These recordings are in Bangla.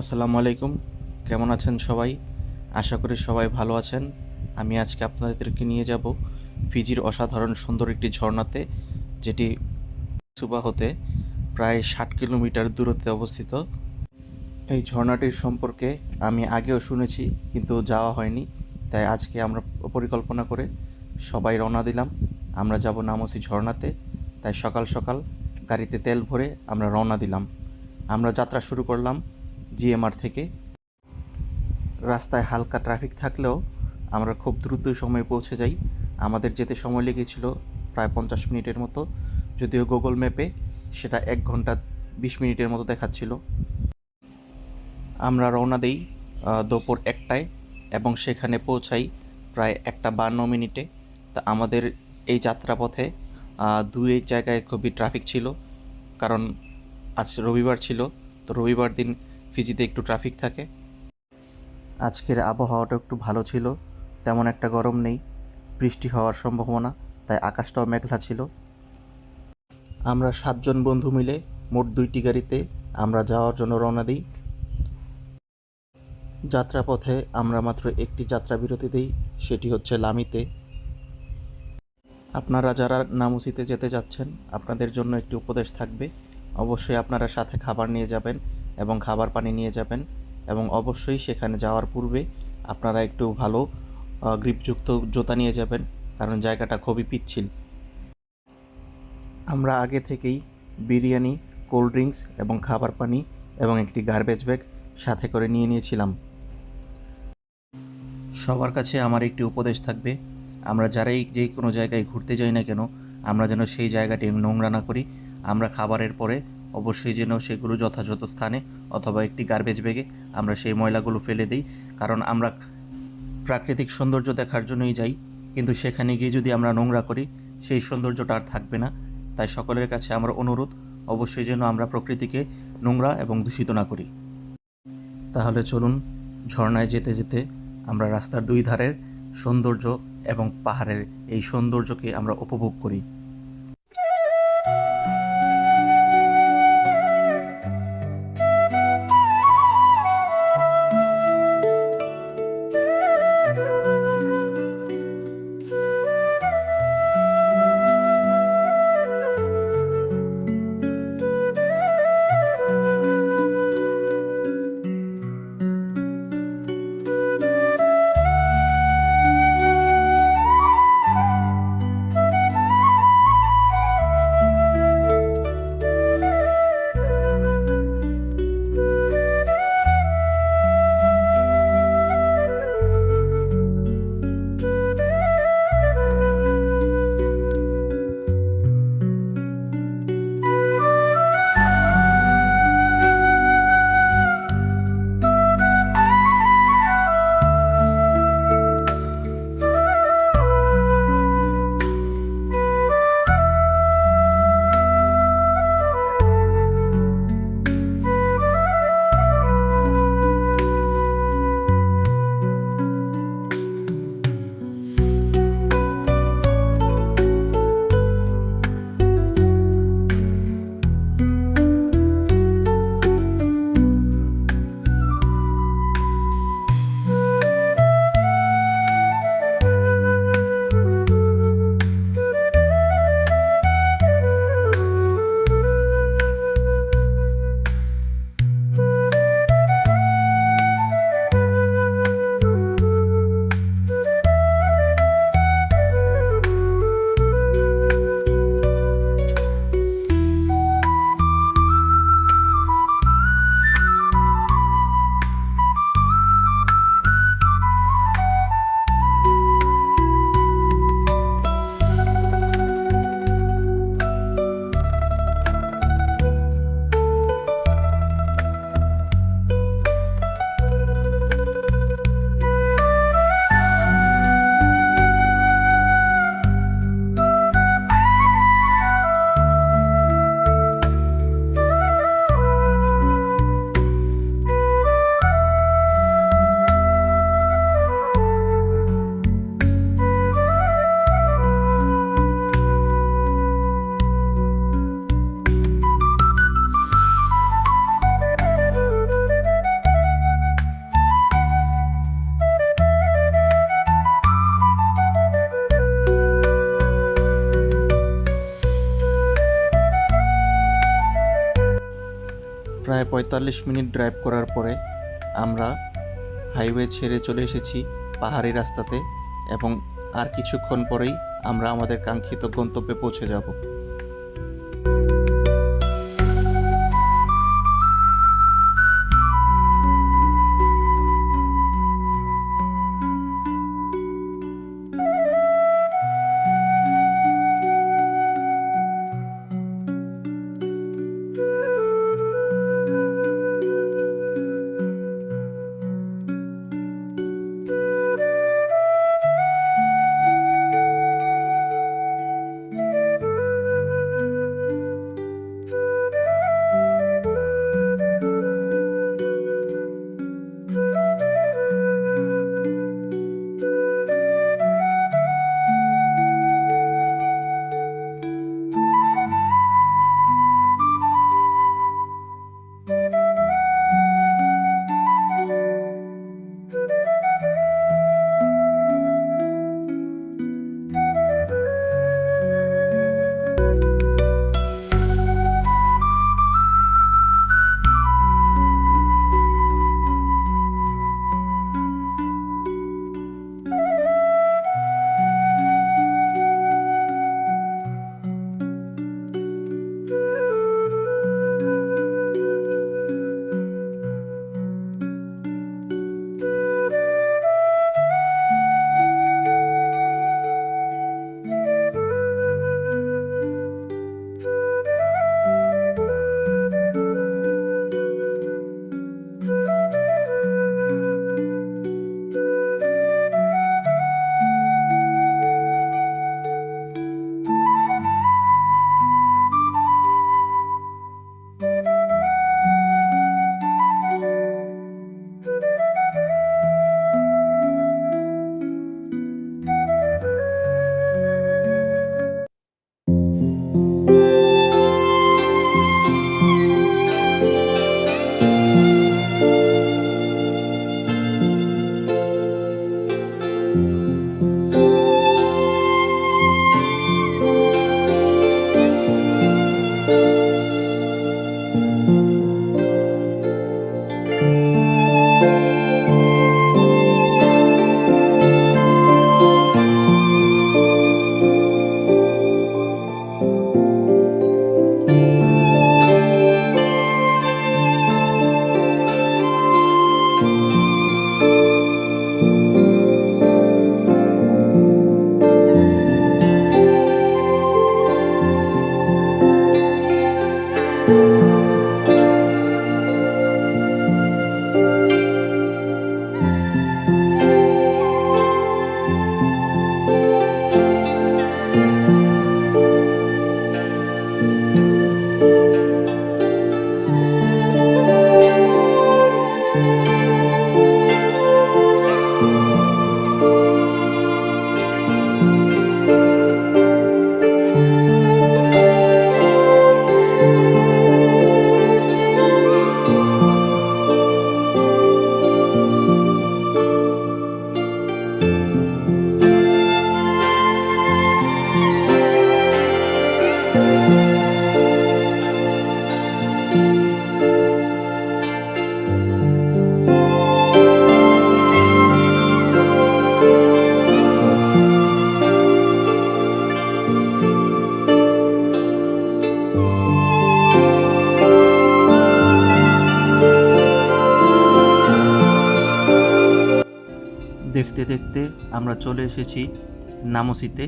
আসসালামু আলাইকুম। কেমন আছেন সবাই? আশা করি সবাই ভালো আছেন। আমি আজকে আপনাদেরকে নিয়ে যাব ফিজির অসাধারণ সুন্দর একটি ঝর্ণাতে, যেটি সুবা হতে প্রায় 60 কিলোমিটার দূরত্বে অবস্থিত। এই ঝর্ণাটির সম্পর্কে আমি আগেও শুনেছি, কিন্তু যাওয়া হয়নি। তাই আজকে আমরা পরিকল্পনা করে সবাই রওনা দিলাম। আমরা যাব নামসি ঝর্ণাতে। তাই সকাল সকাল গাড়িতে তেল ভরে আমরা রওনা দিলাম। আমরা যাত্রা শুরু করলাম জিএমআর থেকে। রাস্তায় হালকা ট্রাফিক থাকলেও আমরা খুব দ্রুত সময়ে পৌঁছে যাই। আমাদের যেতে সময় লেগেছিল প্রায় 50 মিনিটের মতো, যদিও গুগল ম্যাপে সেটা 1 ঘন্টা 20 মিনিটের মতো দেখাচ্ছিল। আমরা রওনা দেই দুপুর 1টায় এবং সেখানে পৌঁছাই প্রায় 1:52 তা আমাদের এই যাত্রাপথে দুই জায়গায় খুবই ট্রাফিক ছিল, কারণ আজ রবিবার ছিল। তো রবিবার দিন ফিজিতে একটু ট্রাফিক থাকে। আজকের আবহাওয়াটা একটু ভালো ছিল, তেমন একটা গরম নেই, বৃষ্টি হওয়ার সম্ভাবনা, তাই আকাশটাও মেঘলা ছিল। আমরা 7 জন বন্ধু মিলে মোট 2টি গাড়িতে আমরা যাওয়ার জন্য রওনা দিই। যাত্রাপথে আমরা মাত্র একটি যাত্রা বিরতি দিই, সেটি হচ্ছে লামিতে। আপনারা যারা নামুসিতে যেতে যাচ্ছেন, আপনাদের জন্য একটি উপদেশ থাকবে। অবশ্যই আপনারা সাথে খাবার নিয়ে যাবেন এবং খাবার পানি নিয়ে যাবেন, এবং অবশ্যই সেখানে যাওয়ার পূর্বে আপনারা একটু ভালো গ্রিপযুক্ত জুতা নিয়ে যাবেন, কারণ জায়গাটা খুবই পিচ্ছিল। আমরা আগে থেকেই বিরিয়ানি, কোল্ড ড্রিঙ্কস এবং খাবার পানি এবং একটি গার্বেজ ব্যাগ সাথে করে নিয়ে নিয়েছিলাম। সবার কাছে আমার একটি উপদেশ থাকবে, আমরা যারাই যে কোনো জায়গায় ঘুরতে যাই না কেন, আমরা যেন সেই জায়গাটি নোংরা না করি। আমরা খাবারের পরে অবশ্যই যেন সেগুলো যথাযথ স্থানে অথবা একটি গার্বেজ ব্যাগে আমরা সেই ময়লাগুলো ফেলে দিই। কারণ আমরা প্রাকৃতিক সৌন্দর্য দেখার জন্যই যাই, কিন্তু সেখানে গিয়ে যদি আমরা নোংরা করি, সেই সৌন্দর্যটা আর থাকবে না। তাই সকলের কাছে আমার অনুরোধ, অবশ্যই যেন আমরা প্রকৃতিকে নোংরা এবং দূষিত না করি। তাহলে চলুন, ঝর্ণায় যেতে যেতে আমরা রাস্তার দুই ধারের সৌন্দর্য এবং পাহাড়ের এই সৌন্দর্যকে আমরা উপভোগ করি। 45 মিনিট ড্রাইভ করার পরে আমরা হাইওয়ে ছেড়ে চলে এসেছি পাহাড়ি রাস্তাতে, এবং আর কিছুক্ষণ পরেই আমরা আমাদের কাঙ্ক্ষিত গন্তব্যে পৌঁছে যাব। দেখতে দেখতে আমরা চলে এসেছি নামসিতে।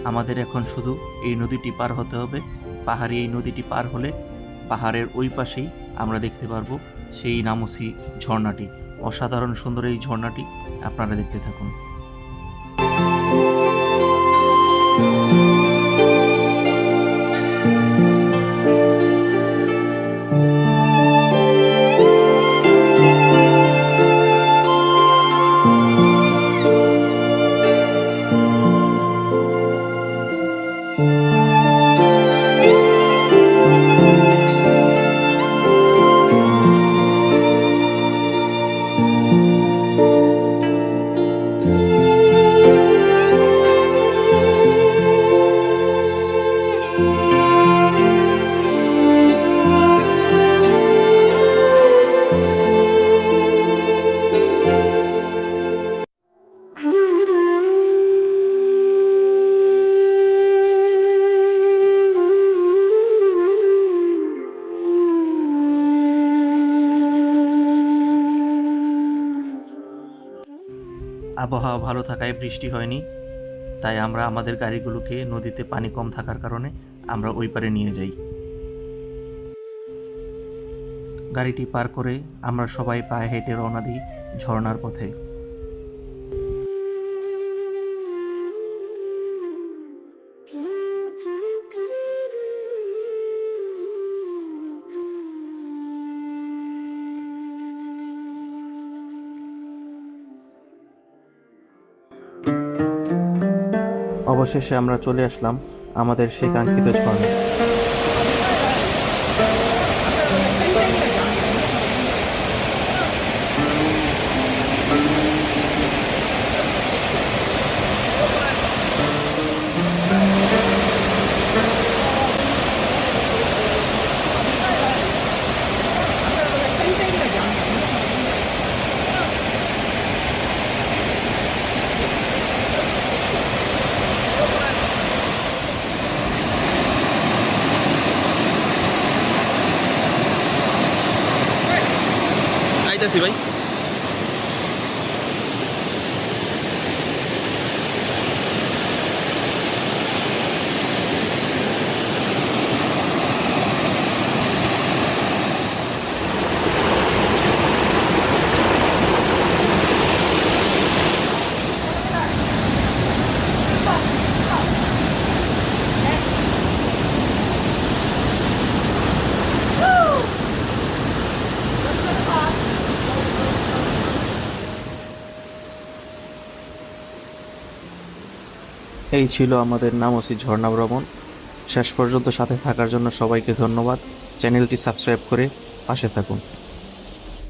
আমাদের এখন শুধু এই নদীটি পার হতে হবে। পাহাড়ি এই নদীটি পার হলে পাহাড়ের ওই পাশেই আমরা দেখতে পারবো সেই নামসি ঝর্ণাটি। অসাধারণ সুন্দর এই ঝর্ণাটি, আপনারা দেখতে থাকুন। আবহাওয়া ভালো থাকায় বৃষ্টি হয়নি, তাই আমরা আমাদের গাড়িগুলোকে নদীতে পানি কম থাকার কারণে আমরা ওই পারে নিয়ে যাই। গাড়িটি পার করে আমরা সবাই পায়ে হেঁটে রওনা দিই ঝর্ণার পথে। অবশেষে আমরা চলে আসলাম আমাদের সেই কাঙ্ক্ষিত ঝর্ণা। আইতাছি ভাই। এই ছিল আমাদের নামসি ঝর্ণা ভ্রমণ। শেষ পর্যন্ত সাথে থাকার জন্য সবাইকে ধন্যবাদ। চ্যানেলটি সাবস্ক্রাইব করে পাশে থাকুন।